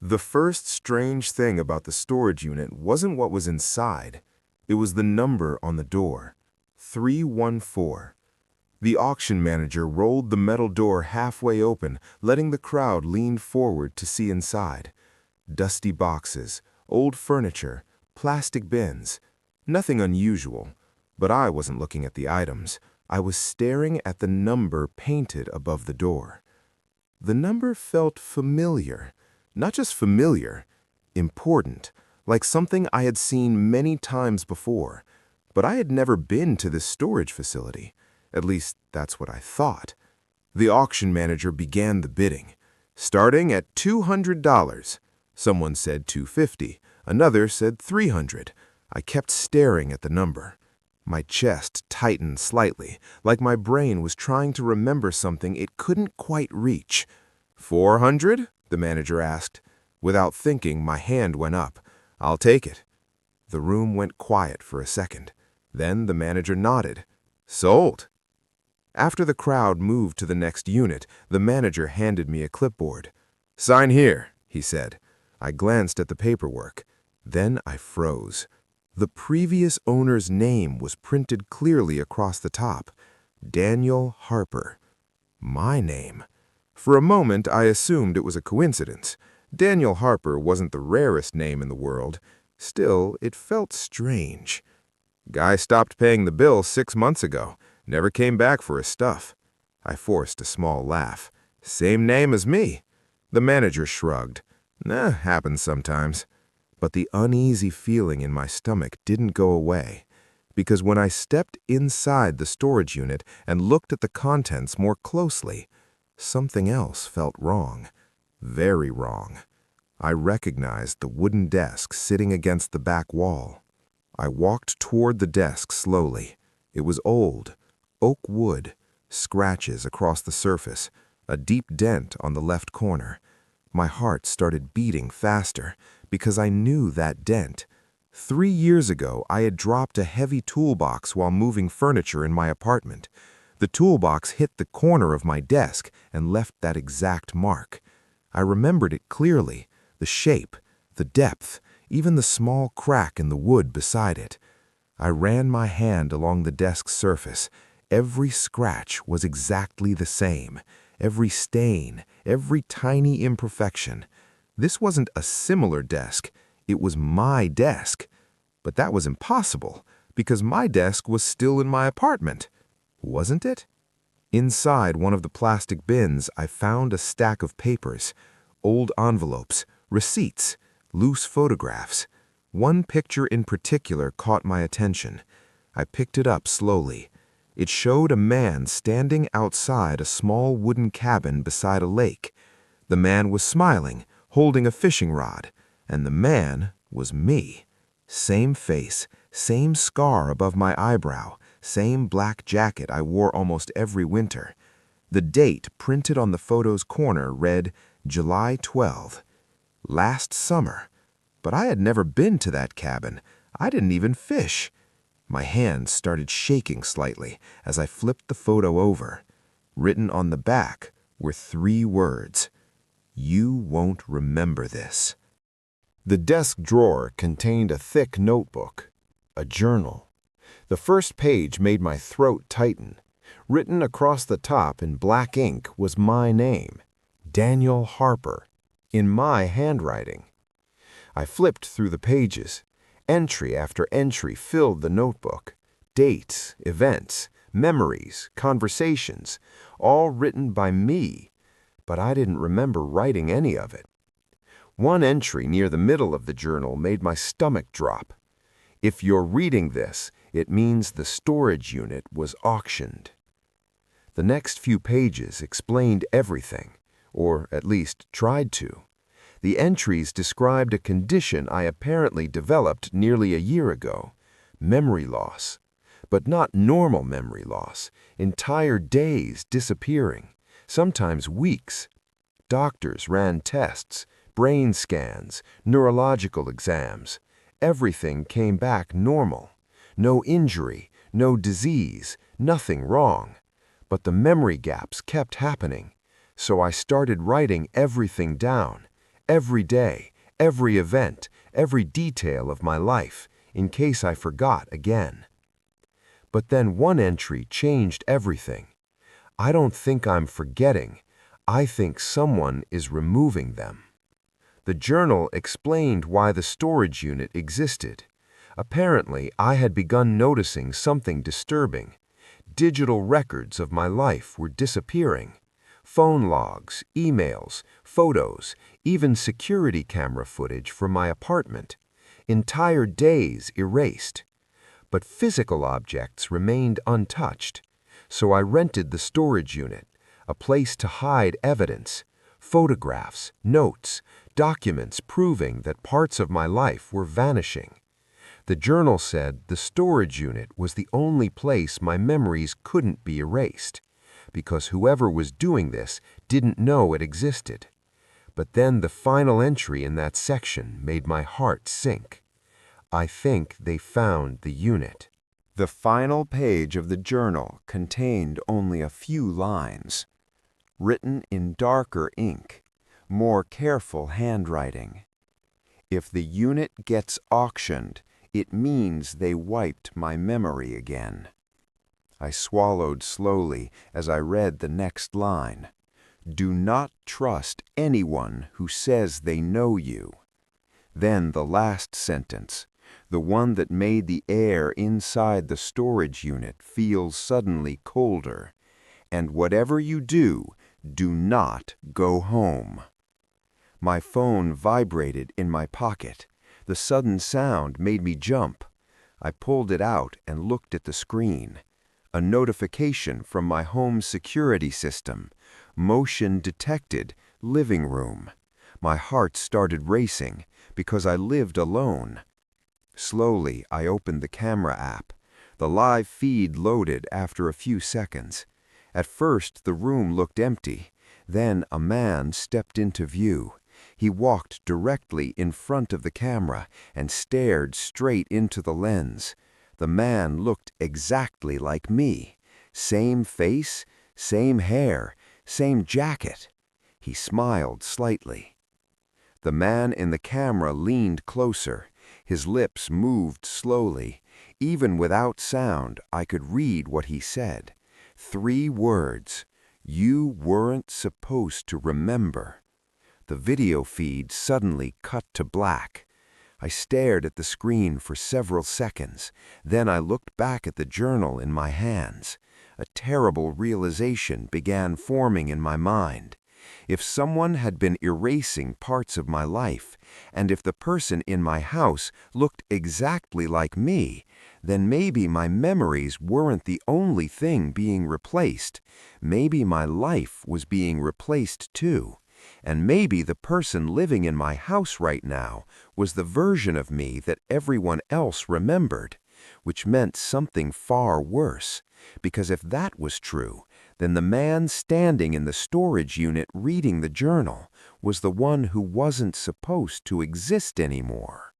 The first strange thing about the storage unit wasn't what was inside. It was the number on the door. 314. The auction manager rolled the metal door halfway open, letting the crowd lean forward to see inside. Dusty boxes, old furniture, plastic bins. Nothing unusual. But I wasn't looking at the items. I was staring at the number painted above the door. The number felt familiar. Not just familiar, important, like something I had seen many times before. But I had never been to this storage facility. At least, that's what I thought. The auction manager began the bidding, starting at $200. Someone said $250. Another said $300. I kept staring at the number. My chest tightened slightly, like my brain was trying to remember something it couldn't quite reach. $400? The manager asked. Without thinking, my hand went up. I'll take it. The room went quiet for a second. Then the manager nodded. Sold. After the crowd moved to the next unit, the manager handed me a clipboard. Sign here, he said. I glanced at the paperwork. Then I froze. The previous owner's name was printed clearly across the top. Daniel Harper. My name. For a moment, I assumed it was a coincidence. Daniel Harper wasn't the rarest name in the world. Still, it felt strange. Guy stopped paying the bill 6 months ago. Never came back for his stuff. I forced a small laugh. Same name as me. The manager shrugged. Happens sometimes. But the uneasy feeling in my stomach didn't go away, because when I stepped inside the storage unit and looked at the contents more closely, something else felt wrong. Very wrong. I recognized the wooden desk sitting against the back wall. I walked toward the desk slowly. It was old, oak wood, scratches across the surface, a deep dent on the left corner. My heart started beating faster because I knew that dent. 3 years ago, I had dropped a heavy toolbox while moving furniture in my apartment. The toolbox hit the corner of my desk and left that exact mark. I remembered it clearly, the shape, the depth, even the small crack in the wood beside it. I ran my hand along the desk's surface. Every scratch was exactly the same. Every stain, every tiny imperfection. This wasn't a similar desk. It was my desk. But that was impossible, because my desk was still in my apartment. Wasn't it? Inside one of the plastic bins, I found a stack of papers, old envelopes, receipts, loose photographs. One picture in particular caught my attention. I picked it up slowly. It showed a man standing outside a small wooden cabin beside a lake. The man was smiling, holding a fishing rod, and the man was me. Same face, same scar above my eyebrow, same black jacket I wore almost every winter. The date printed on the photo's corner read July 12. Last summer. But I had never been to that cabin. I didn't even fish. My hands started shaking slightly as I flipped the photo over. Written on the back were 3 words. You won't remember this. The desk drawer contained a thick notebook, a journal. The first page made my throat tighten. Written across the top in black ink was my name, Daniel Harper, in my handwriting. I flipped through the pages. Entry after entry filled the notebook. Dates, events, memories, conversations, all written by me, but I didn't remember writing any of it. One entry near the middle of the journal made my stomach drop. If you're reading this, it means the storage unit was auctioned. The next few pages explained everything, or at least tried to. The entries described a condition I apparently developed nearly a year ago, memory loss. But not normal memory loss, entire days disappearing, sometimes weeks. Doctors ran tests, brain scans, neurological exams. Everything came back normal. No injury, no disease, nothing wrong. But the memory gaps kept happening. So I started writing everything down. every day, every event, every detail of my life, in case I forgot again. But then one entry changed everything. I don't think I'm forgetting. I think someone is removing them. The journal explained why the storage unit existed. Apparently, I had begun noticing something disturbing. Digital records of my life were disappearing. Phone logs, emails, photos, even security camera footage from my apartment. Entire days erased. But physical objects remained untouched. So I rented the storage unit, a place to hide evidence, photographs, notes, documents proving that parts of my life were vanishing. The journal said the storage unit was the only place my memories couldn't be erased, because whoever was doing this didn't know it existed. But then the final entry in that section made my heart sink. I think they found the unit. The final page of the journal contained only a few lines, written in darker ink, more careful handwriting. If the unit gets auctioned, it means they wiped my memory again. I swallowed slowly as I read the next line. Do not trust anyone who says they know you. Then the last sentence, the one that made the air inside the storage unit feel suddenly colder. And whatever you do, do not go home. My phone vibrated in my pocket. The sudden sound made me jump. I pulled it out and looked at the screen. A notification from my home security system. Motion detected, living room. My heart started racing because I lived alone. Slowly, I opened the camera app. The live feed loaded after a few seconds. At first, the room looked empty. Then a man stepped into view. He walked directly in front of the camera and stared straight into the lens. The man looked exactly like me. Same face, same hair, same jacket. He smiled slightly. The man in the camera leaned closer. His lips moved slowly. Even without sound, I could read what he said. 3 words. You weren't supposed to remember. The video feed suddenly cut to black. I stared at the screen for several seconds. Then I looked back at the journal in my hands. A terrible realization began forming in my mind. If someone had been erasing parts of my life, and if the person in my house looked exactly like me, then maybe my memories weren't the only thing being replaced. Maybe my life was being replaced too. And maybe the person living in my house right now was the version of me that everyone else remembered, which meant something far worse. Because if that was true, then the man standing in the storage unit reading the journal was the one who wasn't supposed to exist anymore.